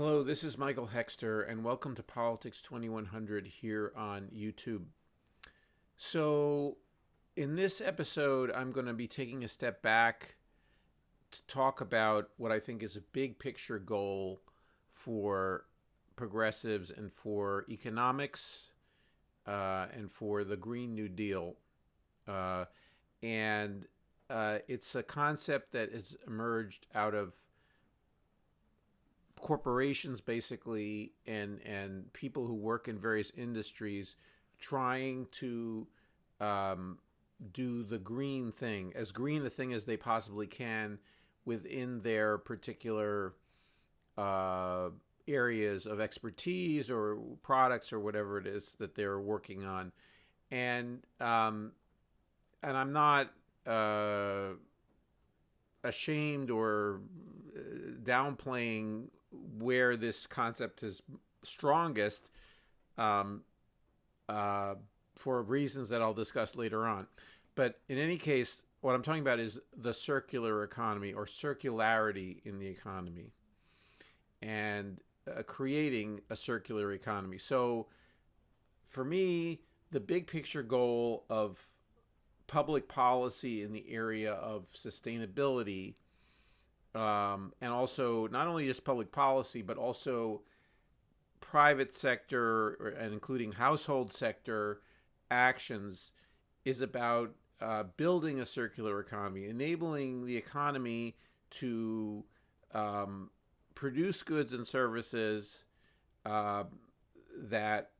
Hello, this is Michael Hexter, and welcome to Politics 2100 here on YouTube. So, in this episode, I'm going to be taking a step back to talk about what I think is a big picture goal for progressives and for economics and for the Green New Deal. Uh, and it's a concept that has emerged out of corporations basically and people who work in various industries trying to um, do the green thing, as green a thing as they possibly can within their particular uh, areas of expertise or products or whatever it is that they're working on. And I'm not ashamed or downplaying where this concept is strongest, um, uh, for reasons that I'll discuss later on. But in any case, what I'm talking about is the circular economy or circularity in the economy and creating a circular economy. So for me, the big picture goal of public policy in the area of sustainability, and also not only just public policy, but also private sector and including household sector actions, is about building a circular economy, enabling the economy to um, produce goods and services uh, that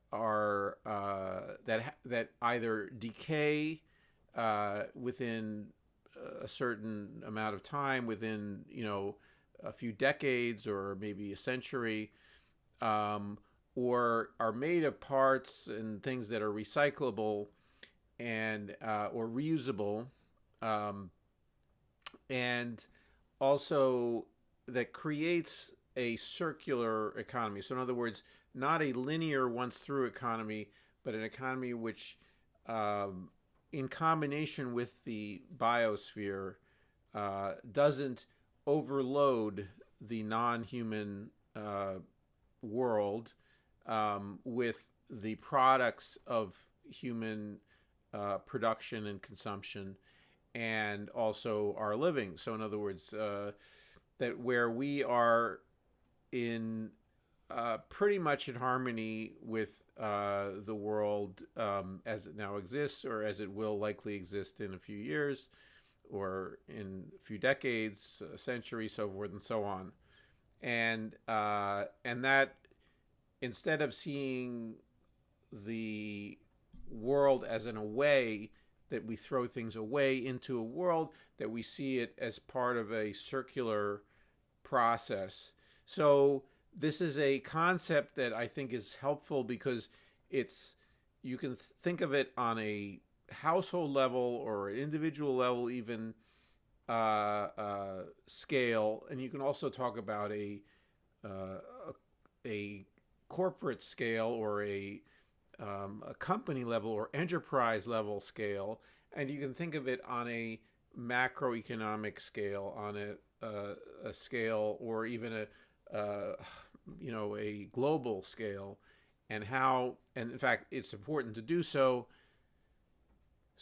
either decay within a certain amount of time, within a few decades or maybe a century, or are made of parts and things that are recyclable and or reusable, um, and also that creates a circular economy. So in other words, not a linear once through economy, but an economy which, in combination with the biosphere, doesn't overload the non-human world with the products of human production and consumption, and also our living. So, in other words, that where we are in pretty much in harmony with the world as it now exists, or as it will likely exist in a few years, or in a few decades, a century, so forth and so on. And that, instead of seeing the world as in a way that we throw things away into a world, that we see it as part of a circular process. So this is a concept that I think is helpful because it's you can think of it on a household level or an individual level, even scale, and you can also talk about a corporate scale or a company level or enterprise level scale, and you can think of it on a macroeconomic scale, on a scale, or even a global scale, and in fact, it's important to do so.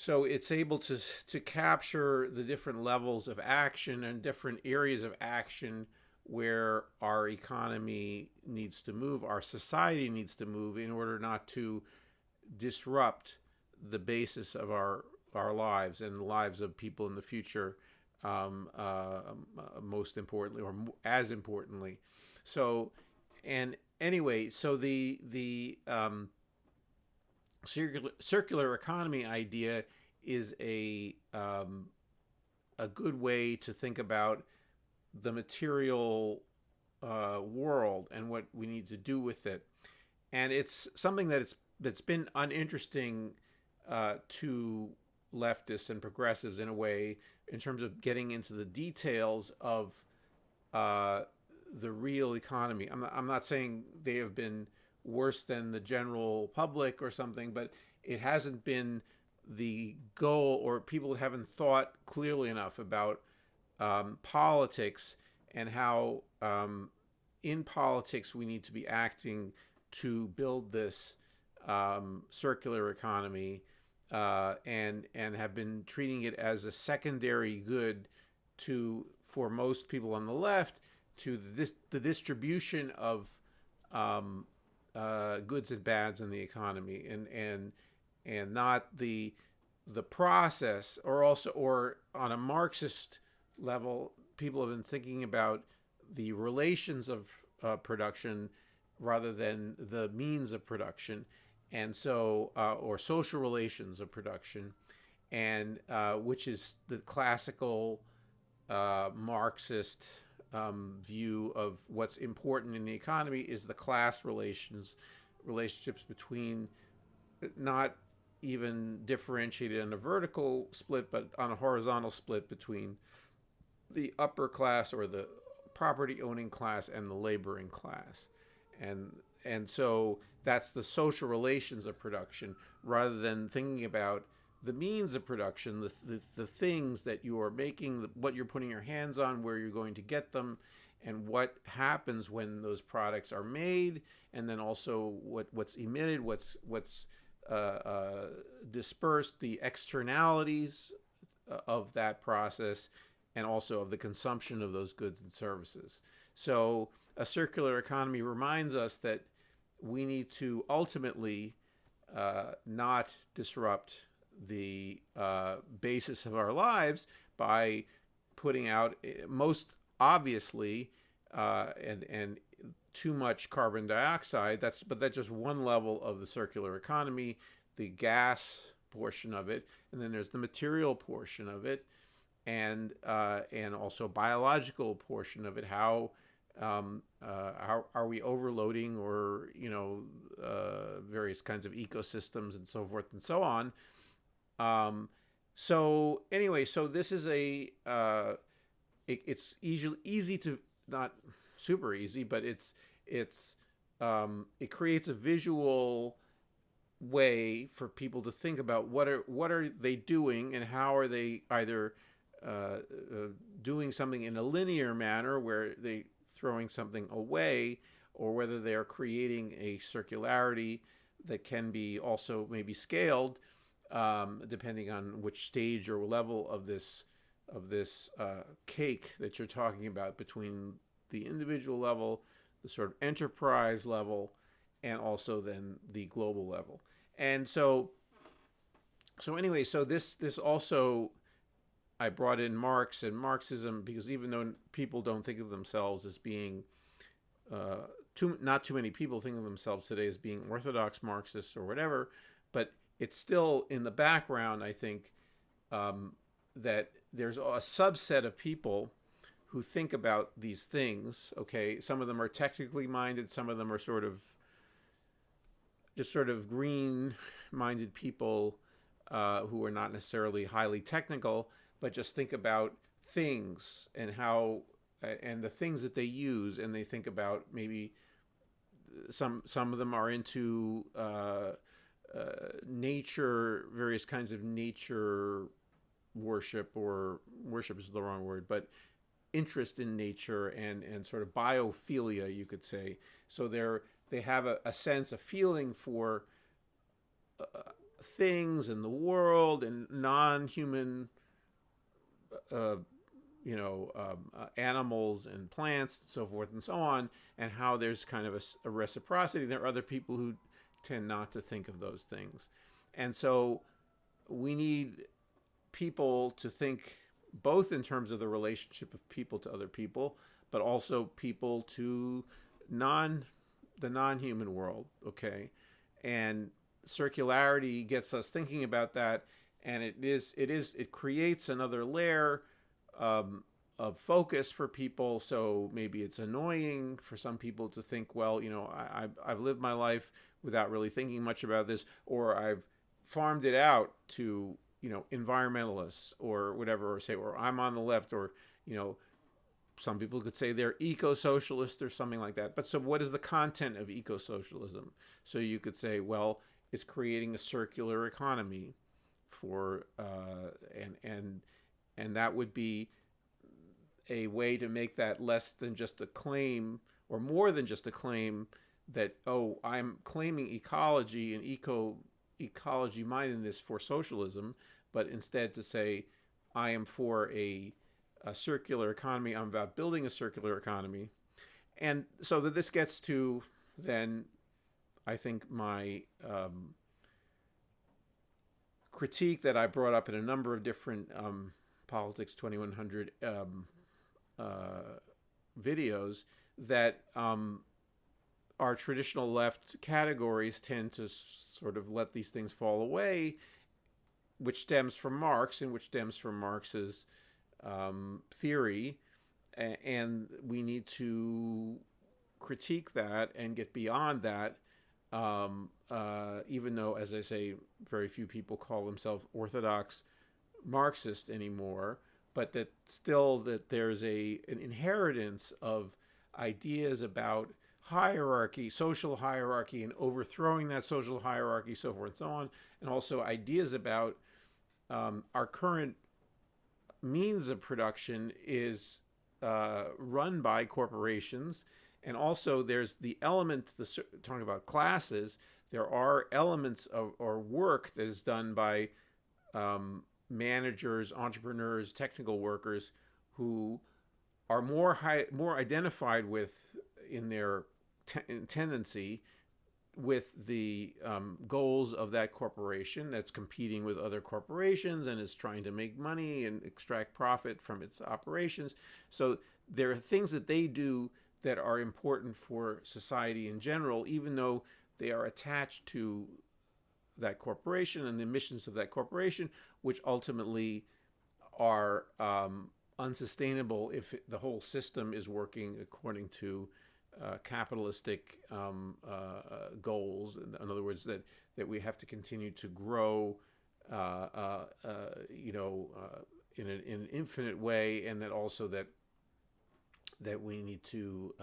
So it's able to capture the different levels of action and different areas of action where our economy needs to move, our society needs to move, in order not to disrupt the basis of our lives and the lives of people in the future, most importantly, or as importantly. So, and anyway, so the circular economy idea is a good way to think about the material world and what we need to do with it. And it's something that's been uninteresting to leftists and progressives in a way, in terms of getting into the details of the real economy. I'm not saying they have been worse than the general public or something, but it hasn't been the goal, or people haven't thought clearly enough about politics and how in politics, we need to be acting to build this circular economy, and have been treating it as a secondary good to, for most people on the left, to the distribution of um, goods and bads in the economy, and not the process. Or also, or on a Marxist level, people have been thinking about the relations of production rather than the means of production, and so or social relations of production, and which is the classical Marxist view of what's important in the economy is the class relationships between, not even differentiated on a vertical split, but on a horizontal split between the upper class or the property owning class and the laboring class. And so that's the social relations of production, rather than thinking about the means of production, the things that you are making, what you're putting your hands on, where you're going to get them, and what happens when those products are made, and then also what's emitted, what's dispersed, the externalities of that process, and also of the consumption of those goods and services. So a circular economy reminds us that we need to ultimately not disrupt the basis of our lives by putting out, most obviously, and too much carbon dioxide. That's just one level of the circular economy, the gas portion of it, and then there's the material portion of it, and also biological portion of it. How are we overloading, or various kinds of ecosystems and so forth and so on. So anyway, so this is it's easy to, not super easy, but it creates a visual way for people to think about what are they doing, and how are they either doing something in a linear manner where they throwing something away, or whether they are creating a circularity that can be also maybe scaled, depending on which stage or level of this cake that you're talking about, between the individual level, the sort of enterprise level, and also then the global level. And so anyway, so this also, I brought in Marx and Marxism, because even though people don't think of themselves as being not too many people think of themselves today as being orthodox Marxists or whatever, but it's still in the background, I think, that there's a subset of people who think about these things. Okay, some of them are technically minded, some of them are sort of green-minded people who are not necessarily highly technical, but just think about things and how and the things that they use, and they think about maybe some of them are into nature, various kinds of nature worship, or worship is the wrong word, but interest in nature, and sort of biophilia, you could say. So they have a sense, a feeling for things in the world, and non-human animals and plants and so forth and so on, and how there's kind of a reciprocity. There are other people who tend not to think of those things. And so we need people to think both in terms of the relationship of people to other people, but also people to the non-human world, okay? And circularity gets us thinking about that, and it creates another layer of focus for people. So maybe it's annoying for some people to think, well, I've lived my life without really thinking much about this, or I've farmed it out to environmentalists or whatever, or say, or I'm on the left, or some people could say they're eco-socialist or something like that. But so what is the content of eco-socialism? So you could say, well, it's creating a circular economy for and that would be a way to make that less than just a claim or more than just a claim that, oh, I'm claiming ecology and ecology mindedness for socialism, but instead to say I am for a circular economy. I'm about building a circular economy. And so that this gets to then, I think, my critique that I brought up in a number of different Politics 2100 videos, that our traditional left categories tend to sort of let these things fall away, which stems from Marx and which stems from Marx's theory. And we need to critique that and get beyond that, even though, as I say, very few people call themselves orthodox Marxist anymore, but that still that there's an inheritance of ideas about hierarchy, social hierarchy, and overthrowing that social hierarchy, so forth and so on, and also ideas about our current means of production is run by corporations. And also there's the element, talking about classes, there are elements of or work that is done by managers, entrepreneurs, technical workers who are more identified with in their tendency with the goals of that corporation that's competing with other corporations and is trying to make money and extract profit from its operations. So there are things that they do that are important for society in general, even though they are attached to that corporation and the missions of that corporation, which ultimately are unsustainable if the whole system is working according to capitalistic goals. In other words, that we have to continue to grow, in an infinite way, and that also that we need to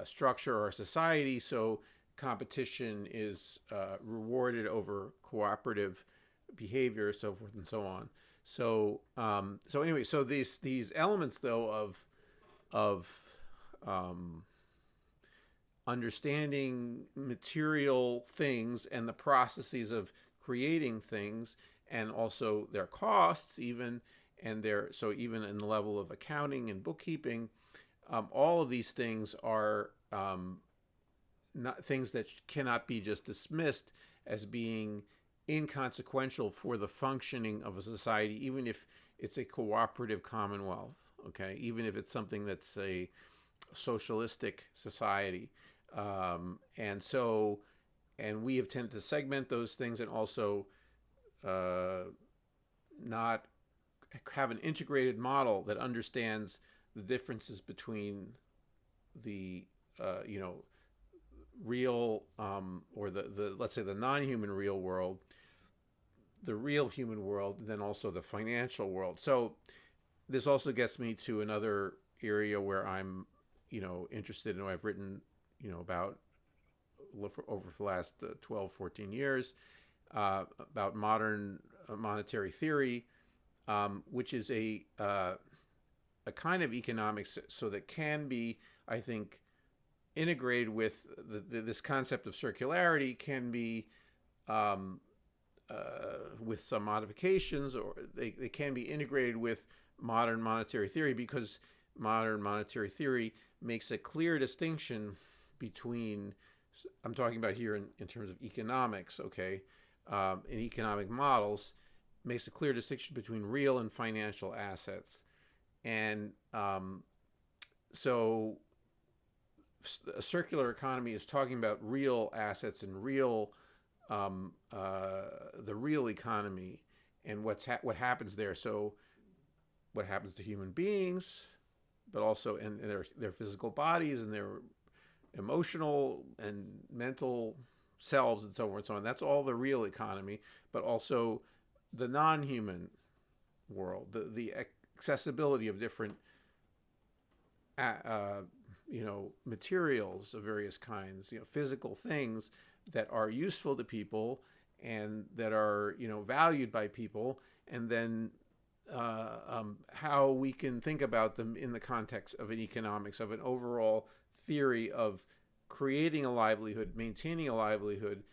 structure our society so competition is rewarded over cooperative behavior, so forth and so on. So anyway, so these elements though of understanding material things and the processes of creating things, and also their costs, even, and even in the level of accounting and bookkeeping, all of these things are not things that cannot be just dismissed as being inconsequential for the functioning of a society, even if it's a cooperative commonwealth. Okay, even if it's something that's a socialistic society. And we have tended to segment those things, and also not have an integrated model that understands the differences between the real or the let's say the non-human real world, the real human world, and then also the financial world. So this also gets me to another area where I'm interested in, I've written about over the last 12, 14 years about modern monetary theory, which is a kind of economics so that can be, I think, integrated with this concept of circularity, can be with some modifications, or they can be integrated with modern monetary theory, because modern monetary theory makes a clear distinction between, I'm talking about here in terms of economics, okay, in economic models, makes a clear distinction between real and financial assets. And so a circular economy is talking about real assets and real the real economy and what happens there. So what happens to human beings, but also in their physical bodies and their emotional and mental selves and so forth and so on. That's all the real economy, but also the non-human world, the accessibility of different materials of various kinds, physical things that are useful to people and that are valued by people, and then how we can think about them in the context of an economics, of an overall theory of creating a livelihood, maintaining a livelihood,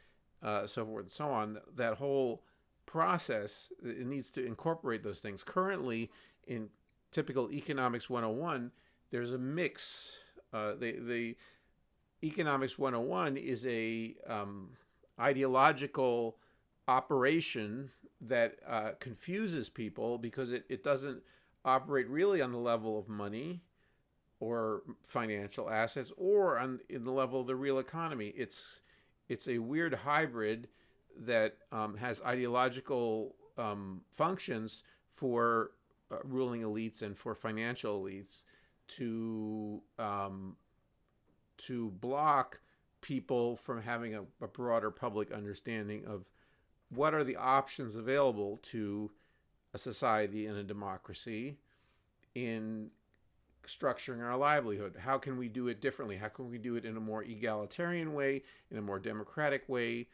so forth and so on. That whole process, it needs to incorporate those things. Currently, in typical economics 101, there's a mix. The economics 101 is a ideological operation that confuses people because it doesn't operate really on the level of money or financial assets or in the level of the real economy. It's a weird hybrid that has ideological functions for ruling elites and for financial elites to block people from having a broader public understanding of what are the options available to a society and a democracy in structuring our livelihood. How can we do it differently? How can we do it in a more egalitarian way, in a more democratic way,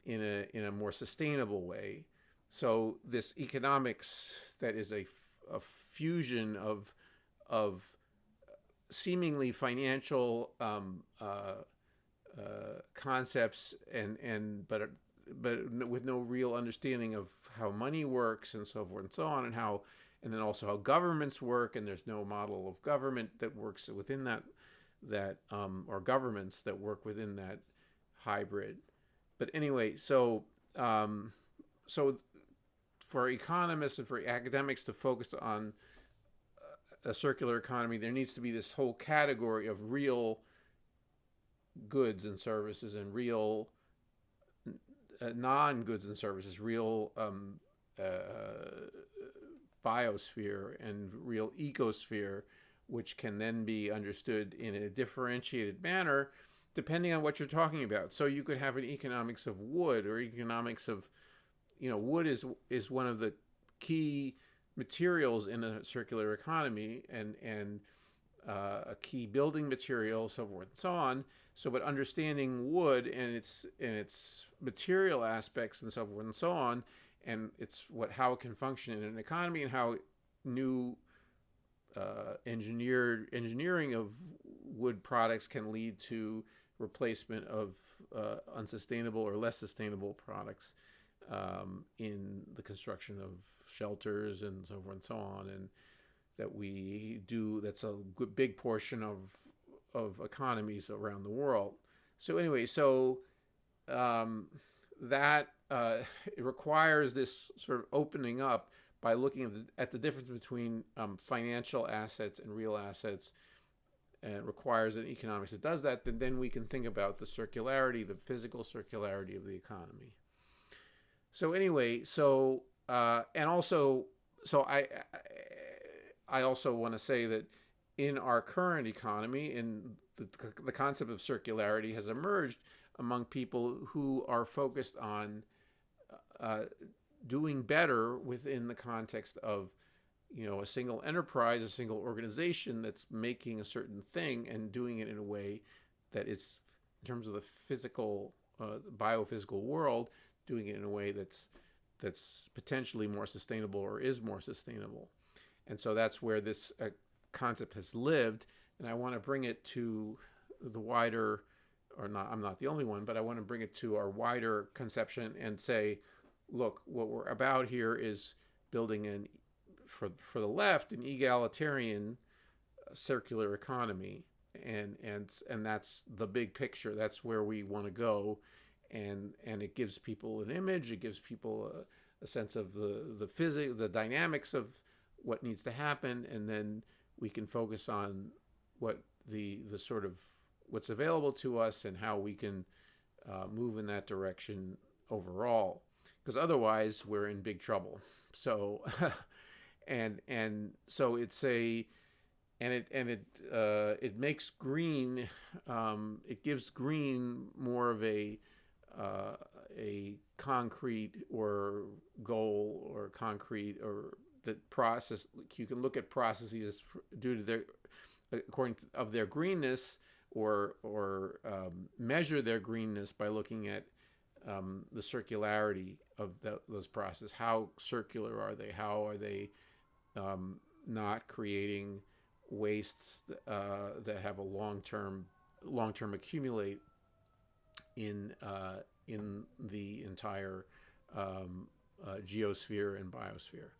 in a more sustainable way? So this economics that is a fusion of seemingly financial concepts but with no real understanding of how money works and so forth and so on, and then also how governments work, and there's no model of government that works within that or governments that work within that hybrid. But anyway, so for economists and for academics to focus on a circular economy, there needs to be this whole category of real goods and services and real non-goods and services, real biosphere and real ecosphere, which can then be understood in a differentiated manner depending on what you're talking about. So you could have an economics of wood, or economics of, wood is one of the key materials in a circular economy, and a key building material, so forth and so on. So, but understanding wood and its material aspects and so forth and so on, and how it can function in an economy, and how new engineering of wood products can lead to replacement of unsustainable or less sustainable products in the construction of shelters and so forth and so on, and that's a big portion of economies around the world. So anyway, that it requires this sort of opening up by looking at the difference between financial assets and real assets, and requires an economics that does that. Then we can think about the circularity, the physical circularity of the economy. So anyway, and also, I also want to say that in our current economy, the concept of circularity has emerged among people who are focused on doing better within the context of, a single enterprise, a single organization that's making a certain thing and doing it in a way that is, in terms of the physical, biophysical world, doing it in a way that's potentially more sustainable or is more sustainable. And so that's where this concept has lived, and I want to bring it to the wider, or not, I'm not the only one, but I want to bring it to our wider conception and say, look, what we're about here is building for the left, an egalitarian circular economy, and that's the big picture. That's where we want to go, and it gives people an image. It gives people a sense of the physics, the dynamics of what needs to happen, and then we can focus on what the sort of what's available to us and how we can move in that direction overall, because otherwise we're in big trouble. So and so it makes green, it gives green more of a concrete or goal or concrete, or that process. You can look at processes due to their greenness, or measure their greenness by looking at the circularity of those processes. How circular are they? How are they not creating wastes that have a long-term long-term accumulate in the entire geosphere and biosphere.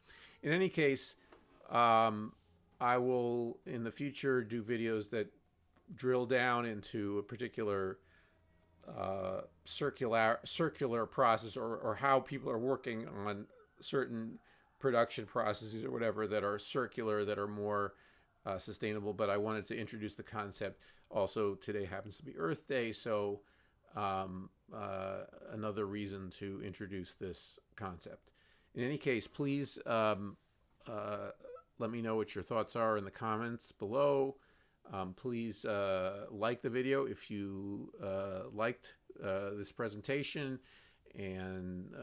In any case, I will in the future do videos that drill down into a particular circular process, or how people are working on certain production processes or whatever that are circular, that are more sustainable. But I wanted to introduce the concept. Also, today happens to be Earth Day, so another reason to introduce this concept. In any case, please let me know what your thoughts are in the comments below. Please like the video if you liked this presentation, and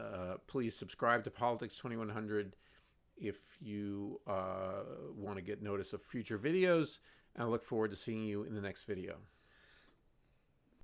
please subscribe to Politics 2100 if you want to get notice of future videos. And I look forward to seeing you in the next video.